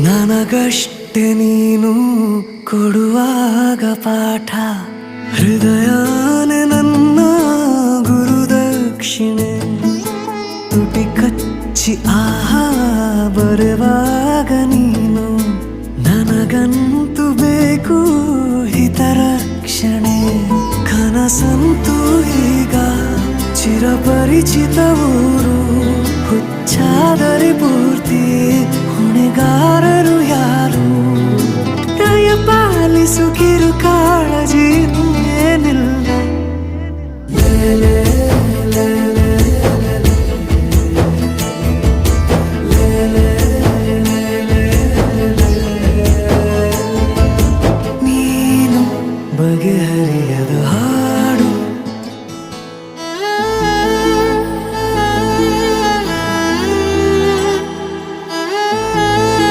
ನನಗಷ್ಟೆ ನೀನು ಕೊಡುವಾಗ ಪಾಠ ಹೃದಯನೇ ನನ್ನ ಗುರುದಕ್ಷಿಣೆ ತುಟಿ ಕಚ್ಚಿ ಆಹಾ ಬರುವಾಗ ನೀನು ನನಗಂತೂ ಬೇಕು ಹಿತರಕ್ಷಣೆ ಕನಸಂತೂ ಈಗ ಚಿರಪರಿಚಿತ ಊರು ಹುಚ್ಚಾದರೆ ಪೂರ್ತಿ ಹೊಣೆಗಾರ